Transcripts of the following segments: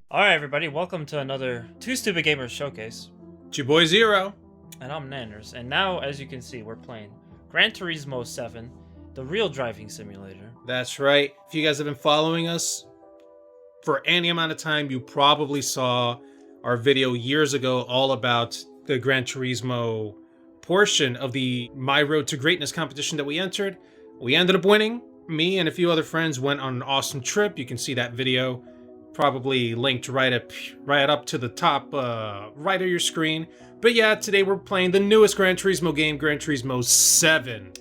Alright everybody, welcome to another Two Stupid Gamers Showcase. It's your boy Zero. And I'm Nanners, and now as you can see we're playing Gran Turismo 7, the real driving simulator. That's right. If you guys have been following us for any amount of time, you probably saw our video years ago all about the Gran Turismo portion of the My Road to Greatness competition that we entered. We ended up winning. Me and a few other friends went on an awesome trip. You can see that video probably linked right up to the top right of your screen. But yeah, today we're playing the newest Gran Turismo game, Gran Turismo 7.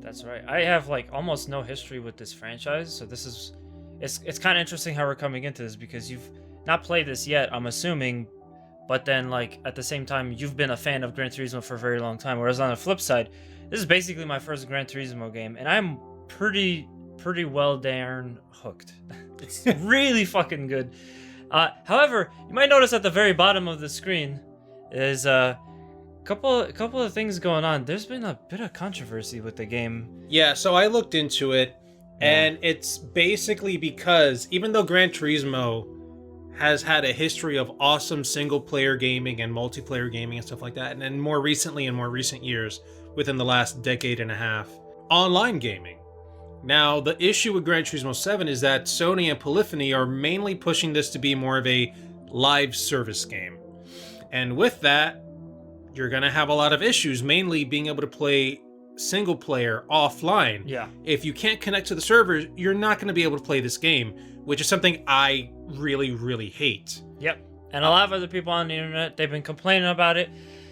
That's right. I have like almost no history with this franchise, so this is it's kind of interesting how we're coming into this because you've not played this yet, I'm assuming, but then like at the same time you've been a fan of Gran Turismo for a very long time, whereas on the flip side, this is basically my first Gran Turismo game and I'm pretty well darn hooked. It's really fucking good. However, you might notice at the very bottom of the screen is a couple of things going on. There's been a bit of controversy with the game. Yeah, so I looked into it, and it's basically because even though Gran Turismo has had a history of awesome single-player gaming and multiplayer gaming and stuff like that, and then more recently, in more recent years, within the last decade and a half, online gaming. Now, the issue with Gran Turismo 7 is that Sony and Polyphony are mainly pushing this to be more of a live service game. And with that, you're going to have a lot of issues, mainly being able to play single player offline. Yeah. If you can't connect to the servers, you're not going to be able to play this game, which is something I really hate. Yep. And a lot of other people on the internet, they've been complaining about it.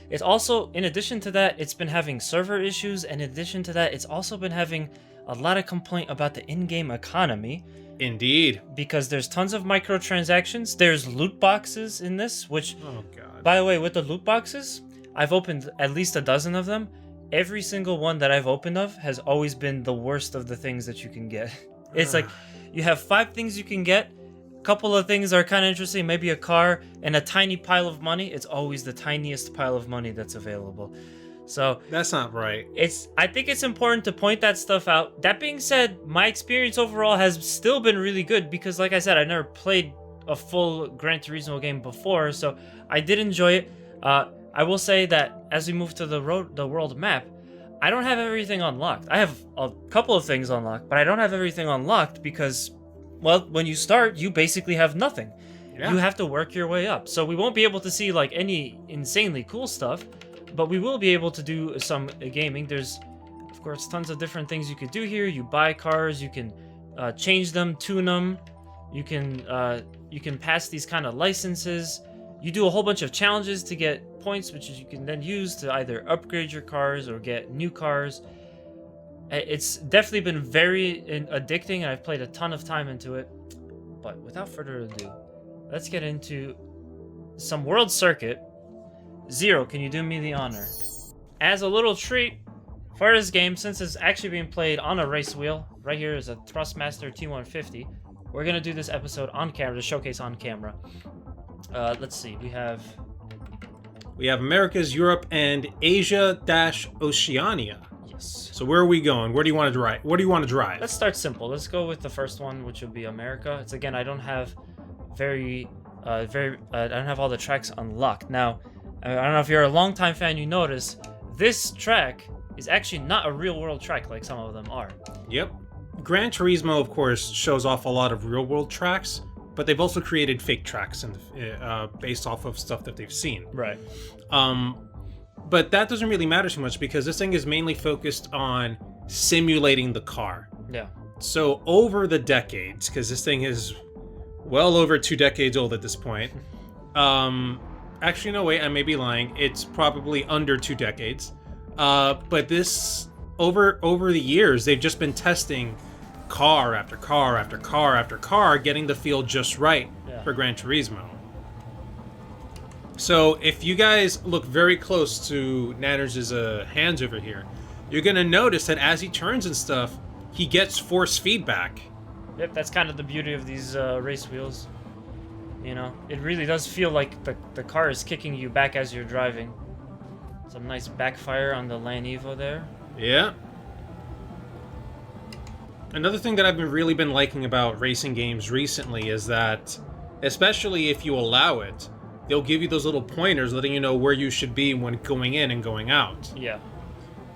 It's also, in addition to that, it's been having server issues. And in addition to that, it's also been having a lot of complaint about the in-game economy. Indeed. Because there's tons of microtransactions. There's loot boxes in this, which, oh god. By the way, with the loot boxes, I've opened at least a dozen of them. Every single one that I've opened of has always been the worst of the things that you can get. It's like, you have 5 things you can get. A couple of things are kind of interesting, maybe a car and a tiny pile of money. It's always the tiniest pile of money that's available. So that's not right. I think it's important to point that stuff out. That being said, my experience overall has still been really good because, like I said, I never played a full Gran Turismo game before, so I did enjoy it. I will say that as we move to the world map, I don't have everything unlocked. I have a couple of things unlocked, but I don't have everything unlocked because, well, when you start, you basically have nothing. Yeah. You have to work your way up. So we won't be able to see like any insanely cool stuff, but we will be able to do some gaming. There's, of course, tons of different things you could do here. You buy cars, you can change them, tune them. You can pass these kind of licenses. You do a whole bunch of challenges to get points, which you can then use to either upgrade your cars or get new cars. It's definitely been very addicting, and I've played a ton of time into it. But without further ado, let's get into some World Circuit. Zero, can you do me the honor? As a little treat for this game, since it's actually being played on a race wheel, right here is a Thrustmaster T150. We're gonna do this episode on camera, the showcase on camera. Let's see, we have Americas, Europe, and Asia-Oceania. Yes. So where are we going? Where do you want to drive? What do you want to drive? Let's start simple. Let's go with the first one, which would be America. It's again, I don't have I don't have all the tracks unlocked. Now, I don't know if you're a longtime fan, you notice this track is actually not a real world track like some of them are. Yep. Gran Turismo, of course, shows off a lot of real world tracks, but they've also created fake tracks and based off of stuff that they've seen. Right. But that doesn't really matter too much because this thing is mainly focused on simulating the car. Yeah. So over the decades, because this thing is well over 2 decades old at this point. Actually, no, wait, I may be lying. It's probably under 2 decades. But this, over the years, they've just been testing car after car after car after car, getting the feel just right for Gran Turismo. So if you guys look very close to Nanners' hands over here, you're going to notice that as he turns and stuff, he gets force feedback. Yep, that's kind of the beauty of these race wheels. You know, it really does feel like the car is kicking you back as you're driving. Some nice backfire on the Land Evo there. Yeah. Another thing that I've really been liking about racing games recently is that, especially if you allow it, they'll give you those little pointers letting you know where you should be when going in and going out. Yeah.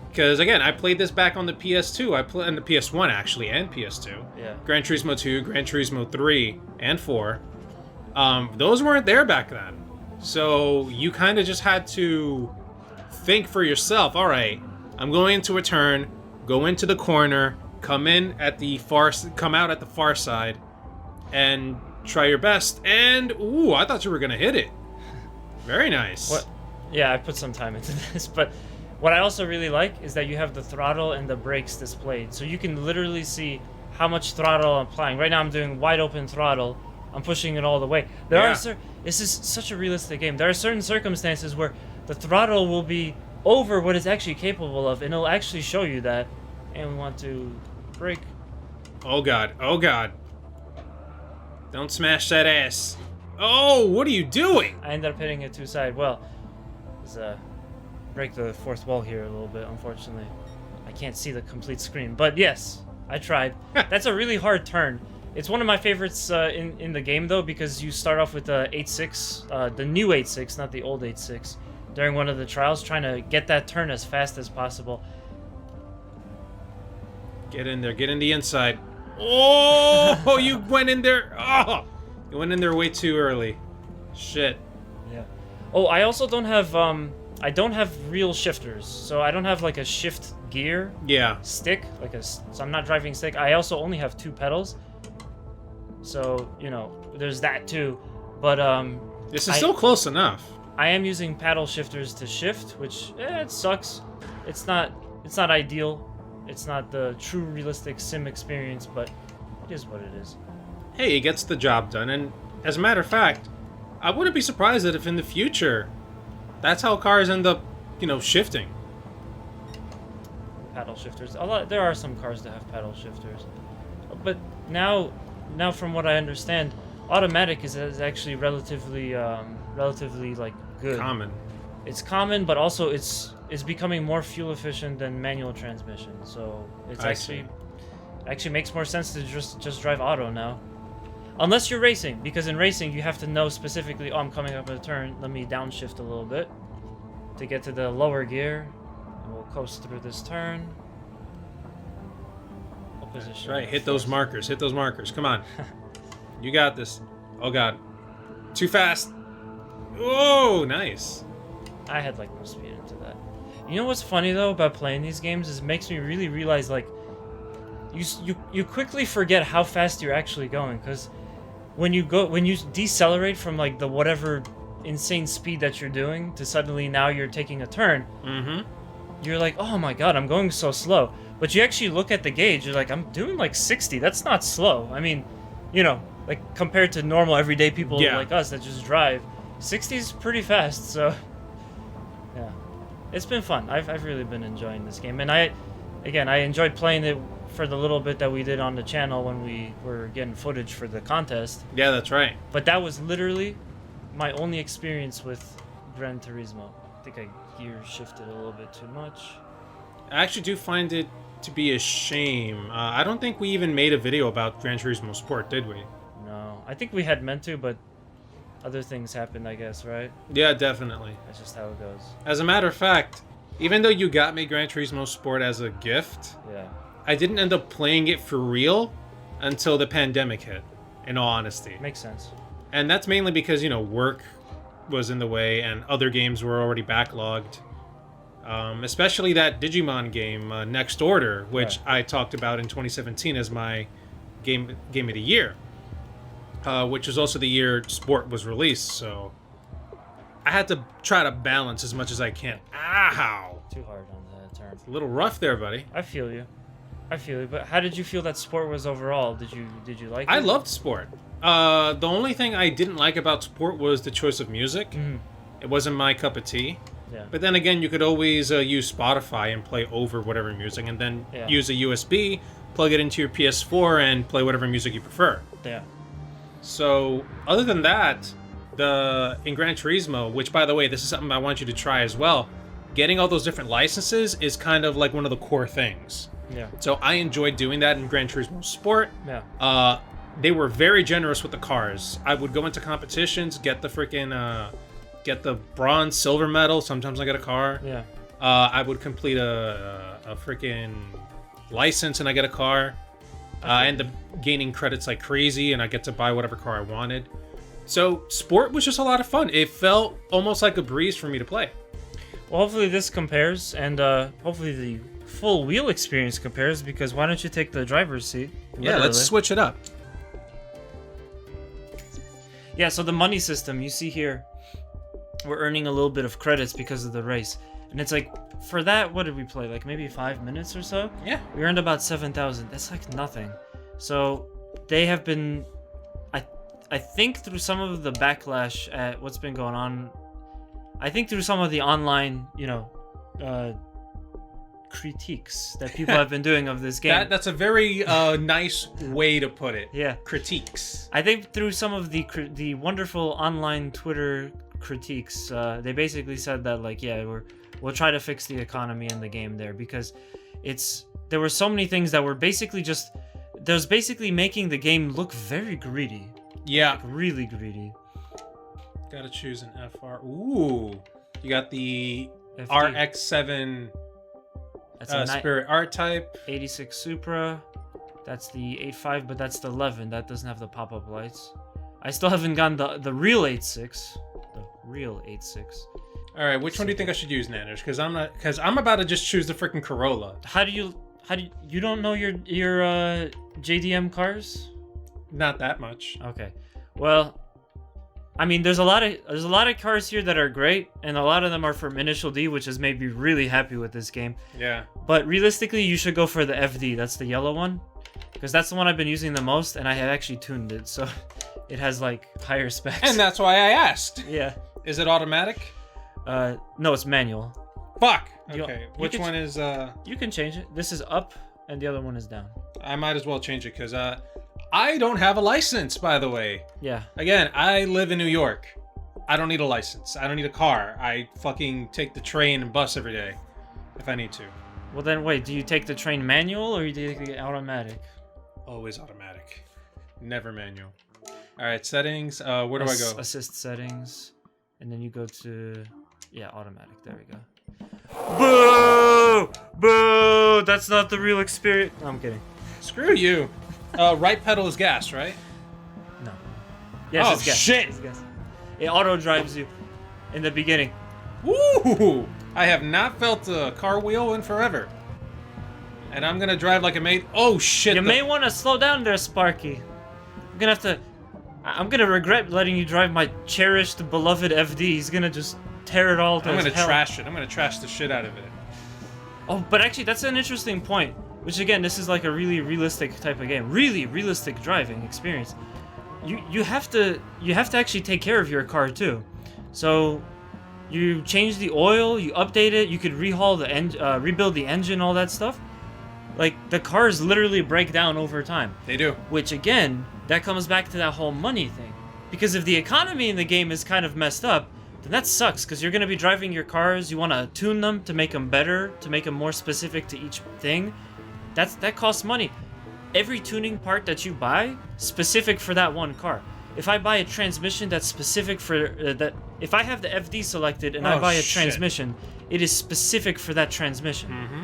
Because, again, I played this back on the PS2. I played on the PS1, actually, and PS2. Yeah. Gran Turismo 2, Gran Turismo 3, and 4. Those weren't there back then. So you kind of just had to think for yourself, all right, I'm going into a turn, go into the corner, come out at the far side, and try your best. And, ooh, I thought you were going to hit it. Very nice. What? Yeah, I put some time into this, but what I also really like is that you have the throttle and the brakes displayed. So you can literally see how much throttle I'm applying. Right now I'm doing wide open throttle. I'm pushing it all the way. This is such a realistic game. There are certain circumstances where the throttle will be over what it's actually capable of, and it'll actually show you that. And we want to brake. Oh god, oh god. Don't smash that ass. Oh, what are you doing? I ended up hitting it too side. Well, let's break the fourth wall here a little bit, unfortunately. I can't see the complete screen, but yes, I tried. That's a really hard turn. It's one of my favorites in the game, though, because you start off with the 8.6, the new 8.6, not the old 8.6, during one of the trials, trying to get that turn as fast as possible. Get in there, get in the inside. Oh, you went in there. Oh, you went in there way too early. Shit. Yeah. Oh, I also don't have I don't have real shifters, so I don't have like a shift gear. Yeah. Stick, so I'm not driving stick. I also only have 2 pedals. So, you know, there's that too. But this is still close enough. I am using paddle shifters to shift, which it sucks. It's not ideal. It's not the true realistic sim experience, but it is what it is. Hey, it gets the job done, and as a matter of fact, I wouldn't be surprised that if in the future that's how cars end up, you know, shifting. Paddle shifters. There are some cars that have paddle shifters. But now from what I understand, automatic is actually relatively like good. Common. It's common, but also it's becoming more fuel efficient than manual transmission. So it's actually makes more sense to just drive auto now. Unless you're racing, because in racing you have to know specifically, oh, I'm coming up a turn, let me downshift a little bit to get to the lower gear, and we'll coast through this turn. That's right, hit those markers, come on. You got this. Oh god. Too fast. Oh, nice. I had like no speed into that. You know what's funny though about playing these games is it makes me really realize like you quickly forget how fast you're actually going, because when you decelerate from like the whatever insane speed that you're doing to suddenly now you're taking a turn, you're like, oh my god, I'm going so slow. But you actually look at the gauge, you're like, I'm doing like 60. That's not slow. I mean, you know, like compared to normal everyday people like us that just drive, 60 is pretty fast. So yeah, it's been fun. I've really been enjoying this game, and I enjoyed playing it for the little bit that we did on the channel when we were getting footage for the contest. Yeah, that's right. But that was literally my only experience with Gran Turismo. I think I gear shifted a little bit too much. I actually do find it to be a shame. I don't think we even made a video about Gran Turismo Sport, did we? No, I think we had meant to, but other things happened, I guess, right? Yeah, definitely. That's just how it goes. As a matter of fact, even though you got me Gran Turismo Sport as a gift, I didn't end up playing it for real until the pandemic hit, in all honesty. Makes sense. And that's mainly because, you know, work was in the way and other games were already backlogged. Especially that Digimon game, Next Order, which I talked about in 2017 as my game of the year, which was also the year Sport was released. So I had to try to balance as much as I can. Ow! Too hard on that turn. It's a little rough there, buddy. I feel you. But how did you feel that Sport was overall? Did you like it? I loved Sport. The only thing I didn't like about Sport was the choice of music. Mm-hmm. It wasn't my cup of tea. Yeah. But then again, you could always use Spotify and play over whatever music, and then use a USB, plug it into your PS4, and play whatever music you prefer. Yeah. So, other than that, in Gran Turismo, which, by the way, this is something I want you to try as well, getting all those different licenses is kind of like one of the core things. Yeah. So I enjoyed doing that in Gran Turismo Sport. Yeah. They were very generous with the cars. I would go into competitions, get the freaking, get the bronze, silver medal. Sometimes I get a car. Yeah. I would complete a freaking license and I get a car. I end up gaining credits like crazy and I get to buy whatever car I wanted. So Sport was just a lot of fun. It felt almost like a breeze for me to play. Well, hopefully this compares, and hopefully the full wheel experience compares, because why don't you take the driver's seat? Yeah, let's switch it up. Yeah, so the money system, you see here, we're earning a little bit of credits because of the race. And it's like, for that, what did we play? Like maybe 5 minutes or so? Yeah. We earned about 7,000. That's like nothing. So they have been, I think through some of the backlash at what's been going on, I think through some of the online, critiques that people have been doing of this game. That's a very nice way to put it. Yeah. Critiques. I think through some of the wonderful online Twitter critiques, they basically said that, like, yeah, we'll try to fix the economy in the game there, because there were so many things that were basically making the game look very greedy. Yeah. Like, really greedy. Gotta choose an FR. Ooh. You got the FD. RX-7 That's a Spirit art type. 86 Supra. That's the 85, but that's the 11. That doesn't have the pop-up lights. I still haven't gotten the real 86. The real 86. All right, which one do you think I should use, Nanners? Because I'm about to just choose the freaking Corolla. How do you don't know your JDM cars? Not that much. Okay. Well, I mean, there's a lot of cars here that are great, and a lot of them are from Initial D, which has made me really happy with this game. Yeah. But realistically, you should go for the FD. That's the yellow one, because that's the one I've been using the most, and I have actually tuned it, so it has like higher specs. And that's why I asked. Yeah. Is it automatic? No, it's manual. Fuck. You- Okay. you Which can- one is You can change it. This is up, and the other one is down. I might as well change it because I don't have a license, by the way. Yeah. Again, I live in New York. I don't need a license. I don't need a car. I fucking take the train and bus every day if I need to. Well, then wait. Do you take the train manual or you take the automatic? Always automatic. Never manual. All right, settings. Where do I go? Assist settings, and then you go to automatic. There we go. Boo! Boo! That's not the real experience. No, I'm kidding. Screw you. Right pedal is gas, right? No. Yes, Oh, it's gas. shit! It's gas. It auto drives you in the beginning. Woo! I have not felt a car wheel in forever. And I'm gonna drive like a mate. Oh shit! You may want to slow down there, Sparky. I'm gonna regret letting you drive my cherished, beloved FD. He's gonna just tear it all to I'm gonna hell. trash it. I'm gonna trash the shit out of it. Oh, but actually, that's an interesting point. Which again, this is like a really realistic type of game. Really realistic driving experience. You have to actually take care of your car too. So you change the oil, you update it, you could rebuild the engine, all that stuff. Like, the cars literally break down over time. They do. Which again, that comes back to that whole money thing. Because if the economy in the game is kind of messed up, then that sucks, because you're going to be driving your cars, you want to tune them to make them better, to make them more specific to each thing. That costs money. Every tuning part that you buy, specific for that one car. If I buy a transmission that's specific for that, if I have the FD selected and I buy a transmission, it is specific for that transmission. Mm-hmm.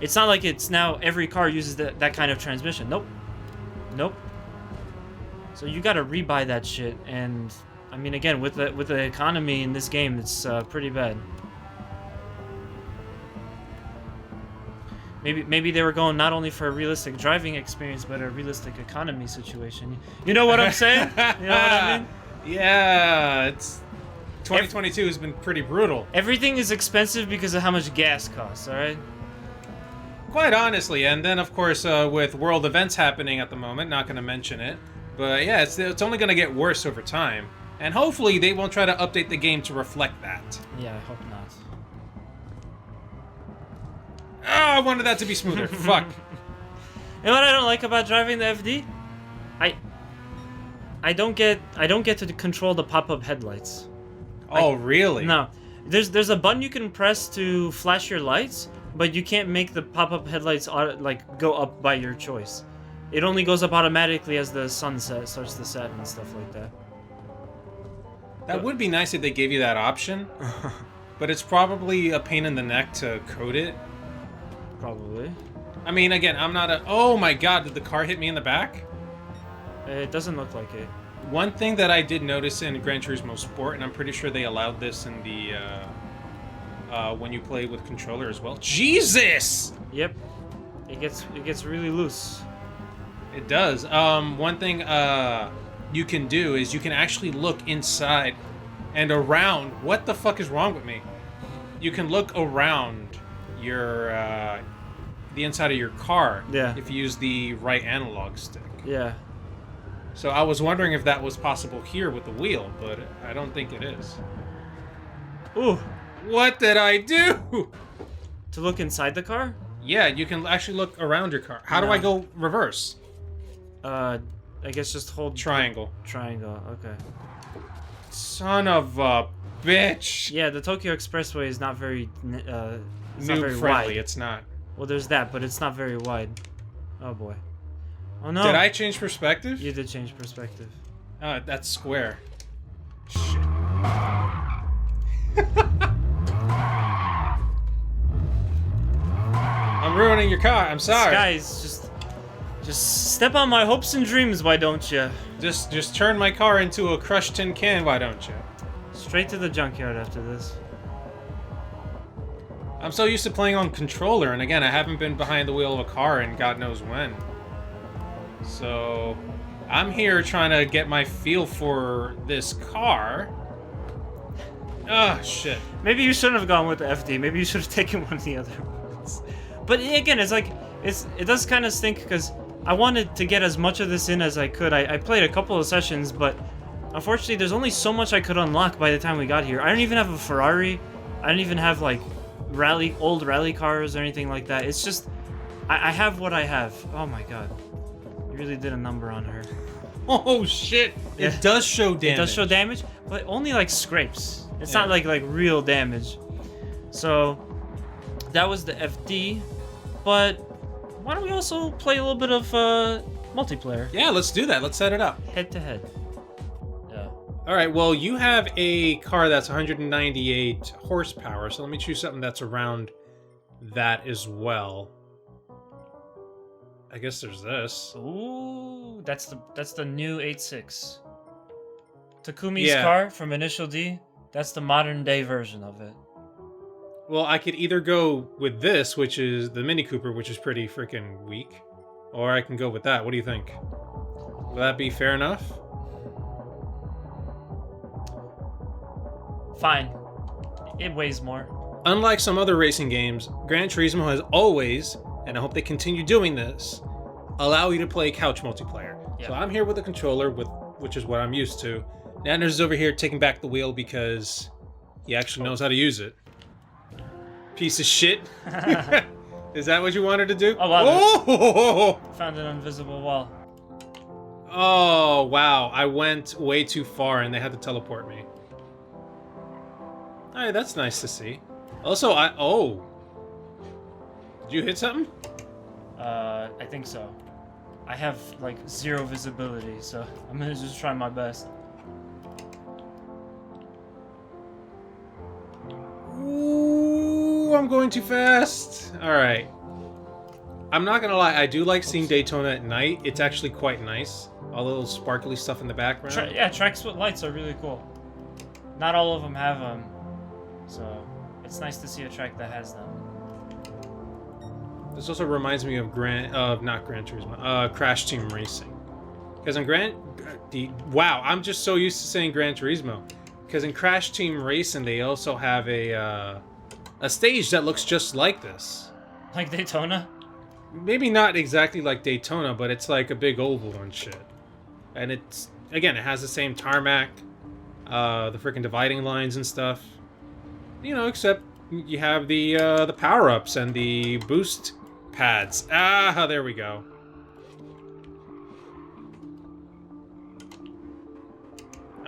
It's not like it's now every car uses that kind of transmission. Nope. So you gotta rebuy that shit, and I mean, again, with the economy in this game, it's pretty bad. Maybe they were going not only for a realistic driving experience, but a realistic economy situation. You know what I'm saying? You know what I mean? Yeah, it's 2022 has been pretty brutal. Everything is expensive because of how much gas costs, alright? Quite honestly, and then of course with world events happening at the moment, not going to mention it, but yeah, it's only going to get worse over time, and hopefully they won't try to update the game to reflect that. Yeah, I hope not. Oh, I wanted that to be smoother. Fuck. You know what I don't like about driving the FD? I don't get to control the pop-up headlights. Oh, really? No. There's a button you can press to flash your lights, but you can't make the pop-up headlights like go up by your choice. It only goes up automatically as the sun starts to set and stuff like that. That would be nice if they gave you that option, but it's probably a pain in the neck to code it. Probably. I mean, again, I'm not a... Oh my god, did the car hit me in the back? It doesn't look like it. One thing that I did notice in Gran Turismo Sport, and I'm pretty sure they allowed this in the... when you play with controller as well. Jesus! Yep. It gets really loose. It does. One thing you can do is you can actually look inside and around. What the fuck is wrong with me? You can look around your the inside of your car. Yeah. If you use the right analog stick. Yeah. So I was wondering if that was possible here with the wheel, but I don't think it is. Ooh. What did I do? To look inside the car? Yeah, you can actually look around your car. How do I go reverse? I guess just hold Triangle. Triangle. Okay. Son of a bitch. Yeah, the Tokyo Expressway is not very it's not Noob very friendly. wide. It's not. Well, there's that, but it's not very wide. Oh boy. Oh no. Did I change perspective? You did change perspective. That's square. Shit. I'm ruining your car. I'm sorry. Guys, just step on my hopes and dreams, why don't you? Just turn my car into a crushed tin can, why don't you? Straight to the junkyard after this. I'm so used to playing on controller, and again, I haven't been behind the wheel of a car in God knows when. So, I'm here trying to get my feel for this car. Ah, shit. Maybe you shouldn't have gone with the FD. Maybe you should have taken one of the other ones. But again, it's like it does kind of stink because I wanted to get as much of this in as I could. I played a couple of sessions, but unfortunately, there's only so much I could unlock by the time we got here. I don't even have a Ferrari. I don't even have like old rally cars or anything like that. It's just I have what I have. Oh my god, you really did a number on her. Oh shit! Yeah. It does show damage. It does show damage, but only like scrapes. It's Yeah. not like real damage. So that was the FD, but why don't we also play a little bit of multiplayer? Yeah, let's do that. Let's set it up. Head to head. Yeah. All right. Well, you have a car that's 198 horsepower, so let me choose something that's around that as well. I guess there's this. Ooh, that's the new 8.6. Takumi's Yeah. car from Initial D. That's the modern day version of it. Well, I could either go with this, which is the Mini Cooper, which is pretty freaking weak, or I can go with that. What do you think? Will that be fair enough? Fine. It weighs more. Unlike some other racing games, Gran Turismo has always, and I hope they continue doing this, allow you to play couch multiplayer. Yeah. So I'm here with a controller, which is what I'm used to. Nanners is over here taking back the wheel because he actually knows how to use it. Piece of shit. Is that what you wanted to do? Oh, wow. Oh! Found an invisible wall. Oh, wow. I went way too far and they had to teleport me. Alright, that's nice to see. Also, oh. Did you hit something? I think so. I have like 0 visibility, so I'm gonna just try my best. Ooh, I'm going too fast. Alright. I'm not gonna lie, I do like seeing Daytona at night. It's actually quite nice. All the little sparkly stuff in the background. Yeah, tracks with lights are really cool. Not all of them have them, so it's nice to see a track that has them. This also reminds me of not Gran Turismo, Crash Team Racing. Because in wow, I'm just so used to saying Gran Turismo. Because in Crash Team Racing, they also have a stage that looks just like this. Like Daytona? Maybe not exactly like Daytona, but it's like a big oval and shit. And it's, again, it has the same tarmac, the freaking dividing lines and stuff. You know, except you have the power-ups and the boost pads. Ah, there we go.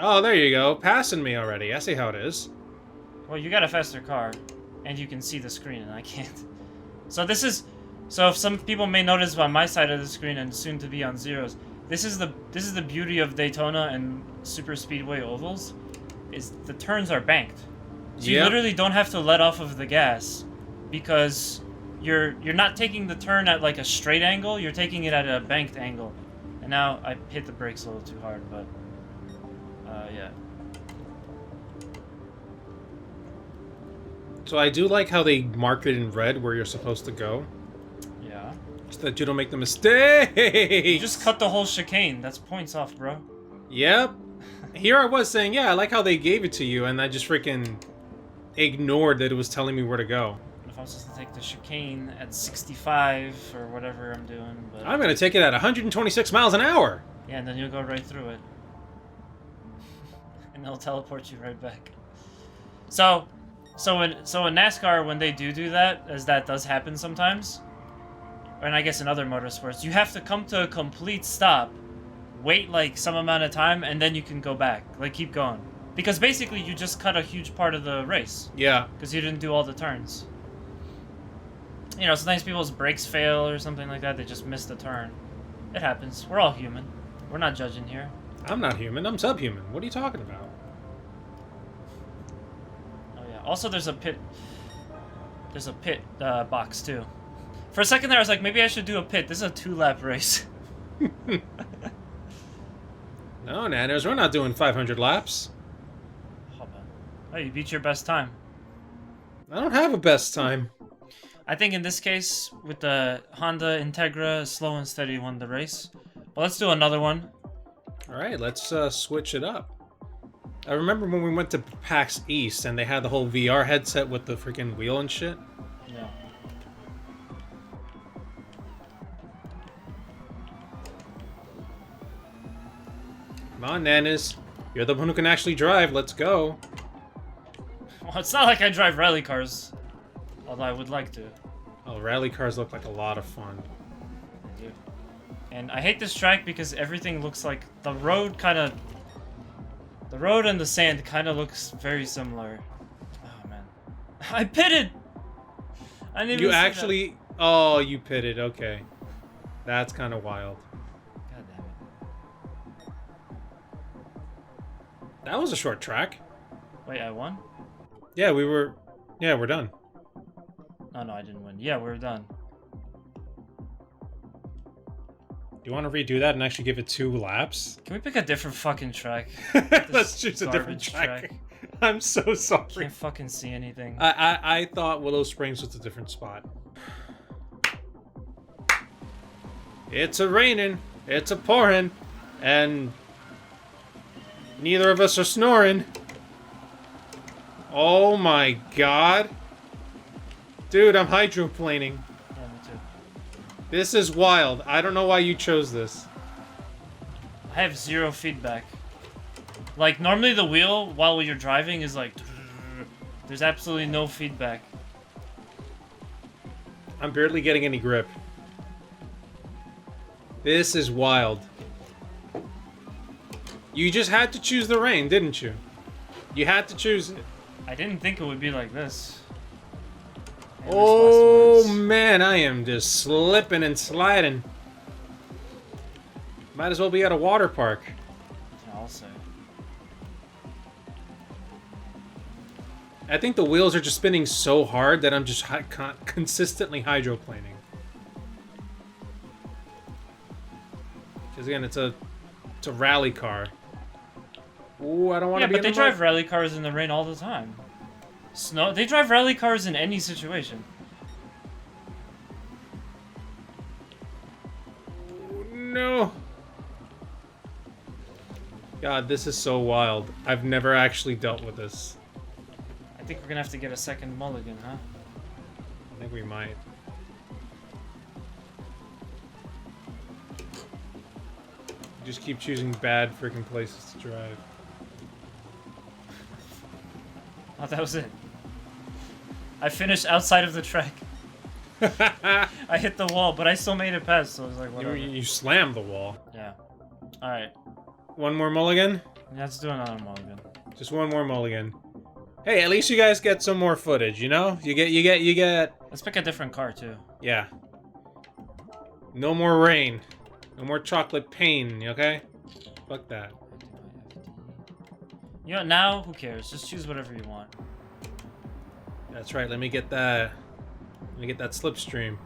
Oh, there you go. Passing me already. I see how it is. Well, you got a faster car, and you can see the screen, and I can't. So this is, so if some people may notice on my side of the screen and soon to be on Zero's, this is the beauty of Daytona and Super Speedway ovals, is the turns are banked. So you literally don't have to let off of the gas, because you're not taking the turn at like a straight angle, you're taking it at a banked angle. And now I hit the brakes a little too hard, but yeah. So I do like how they mark it in red where you're supposed to go. Yeah. So that you don't make the mistake. You just cut the whole chicane. That's points off, bro. Yep. Here I was saying, yeah, I like how they gave it to you, and I just freaking ignored that it was telling me where to go. If I'm supposed to take the chicane at 65 or whatever I'm doing, but I'm gonna take it at 126 miles an hour. yeah, and then you'll go right through it, and they'll teleport you right back. So in NASCAR, when they do that, as that does happen sometimes, and I guess in other motorsports, you have to come to a complete stop, wait like some amount of time, and then you can go back, like keep going. Because basically you just cut a huge part of the race. Yeah. Because you didn't do all the turns. You know, sometimes people's brakes fail or something like that, they just missed a turn. It happens. We're all human. We're not judging here. I'm not human, I'm subhuman. What are you talking about? Oh yeah. Also, there's a pit. There's a pit box too. For a second there, I was like, maybe I should do a pit. This is a 2-lap race. No, Nanners, we're not doing 500 laps. Oh, you beat your best time. I don't have a best time. I think in this case, with the Honda Integra, slow and steady won the race. Well, let's do another one. Alright, let's switch it up. I remember when we went to PAX East and they had the whole VR headset with the freaking wheel and shit. Yeah. Come on, Nanas. You're the one who can actually drive. Let's go. Well, it's not like I drive rally cars. Although I would like to. Oh, rally cars look like a lot of fun. They do. And I hate this track because everything looks like the road kind of... The road and the sand kind of looks very similar. Oh, man. I pitted! I didn't even You see actually... Oh, you pitted. Okay. That's kind of wild. that. God damn it. That was a short track. Wait, I won? Yeah, we were... Yeah, we're done. Oh, no, I didn't win. Yeah, we're done. Do you want to redo that and actually give it 2 laps? Can we pick a different fucking track? Let's choose a different track. I'm so sorry. Can't fucking see anything. I thought Willow Springs was a different spot. It's a raining, it's a pouring, and neither of us are snoring. Oh my god. Dude, I'm hydroplaning. Yeah, me too. This is wild. I don't know why you chose this. I have 0 feedback. Like, normally the wheel, while you're driving, is like... There's absolutely no feedback. I'm barely getting any grip. This is wild. You just had to choose the rain, didn't you? You had to choose it. I didn't think it would be like this. Oh man, I am just slipping and sliding. Might as well be at a water park. I'll say. I think the wheels are just spinning so hard that I'm just consistently hydroplaning. Because again, it's a rally car. Ooh, I don't want to be. Yeah, but they drive rally cars in the rain all the time. Snow. They drive rally cars in any situation. Oh, no. God, this is so wild. I've never actually dealt with this. I think we're gonna have to get a second mulligan, huh? I think we might. Just keep choosing bad freaking places to drive. Oh, that was it. I finished outside of the track. I hit the wall, but I still made it past, so I was like, whatever. You slammed the wall. Yeah. Alright. One more mulligan? Let's do another mulligan. Just one more mulligan. Hey, at least you guys get some more footage, you know? You get... Let's pick a different car, too. Yeah. No more rain. No more chocolate pain, okay? Fuck that. You know, now, who cares? Just choose whatever you want. That's right, let me get that... Let me get that slipstream.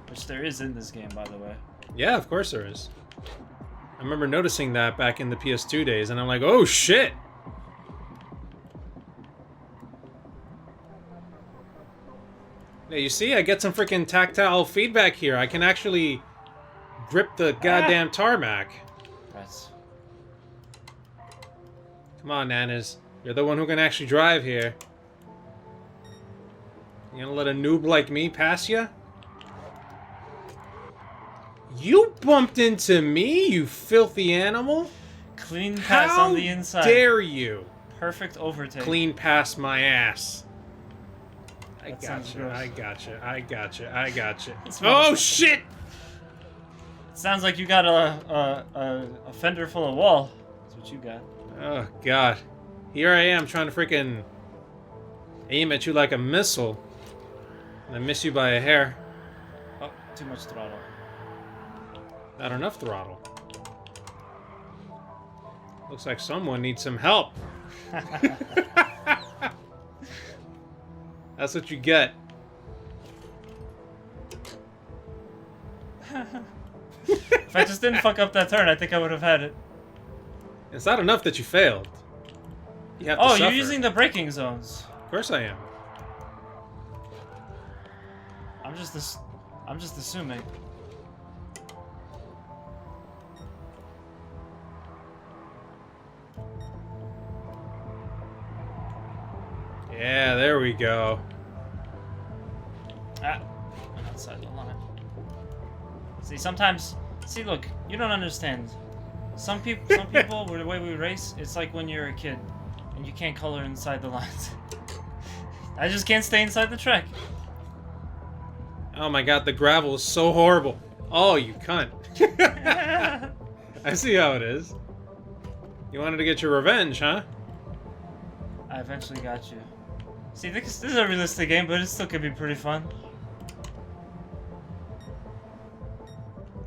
Which there is in this game, by the way. Yeah, of course there is. I remember noticing that back in the PS2 days, and I'm like, oh shit! Yeah, you see, I get some freaking tactile feedback here. I can actually grip the goddamn tarmac. That's... Come on, Nanas. You're the one who can actually drive here. You gonna let a noob like me pass you? You bumped into me, you filthy animal! Clean pass How on the inside. How dare you? Perfect overtake. Clean past my ass. I That sounds gotcha, gross. I gotcha, I gotcha, I gotcha. It's Oh shit! Sounds like you got a fender full of wall. That's what you got. Oh god. Here I am trying to freaking aim at you like a missile. And I miss you by a hair. Oh, too much throttle. Not enough throttle. Looks like someone needs some help. That's what you get. If I just didn't fuck up that turn, I think I would have had it. It's not enough that you failed. You have to Oh, suffer. you're using the braking zones. Of course I am. I'm just assuming. Yeah, there we go. Ah, I'm outside the line. See, sometimes, look, you don't understand. Some people, with the way we race, it's like when you're a kid and you can't color inside the lines. I just can't stay inside the track. Oh my god, the gravel is so horrible. Oh, you cunt. I see how it is. You wanted to get your revenge, huh? I eventually got you. See, this is a realistic game, but it still could be pretty fun.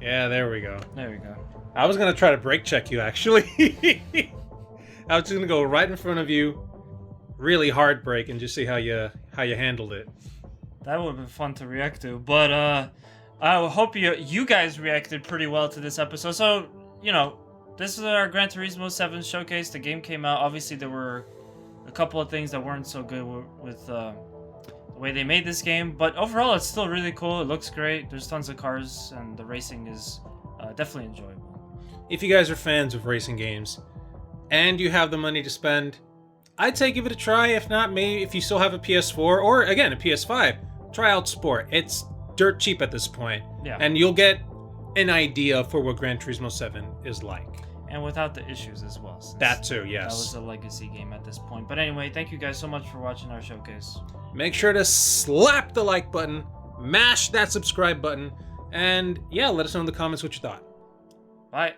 Yeah, there we go. There we go. I was gonna try to brake check you, actually. I was just gonna go right in front of you, really hard brake, and just see how you handled it. That would have been fun to react to, but I hope you guys reacted pretty well to this episode. So, you know, this is our Gran Turismo 7 showcase. The game came out. Obviously, there were a couple of things that weren't so good with the way they made this game, but overall, it's still really cool. It looks great. There's tons of cars, and the racing is definitely enjoyable. If you guys are fans of racing games, and you have the money to spend, I'd say give it a try. If not, maybe if you still have a PS4 or again a PS5, try out Sport. It's dirt cheap at this point, Yeah. and you'll get an idea for what Gran Turismo 7 is like. And without the issues as well. since That too, That yes. was a legacy game at this point. But anyway, thank you guys so much for watching our showcase. Make sure to slap the like button, mash that subscribe button, and yeah, let us know in the comments what you thought. Bye.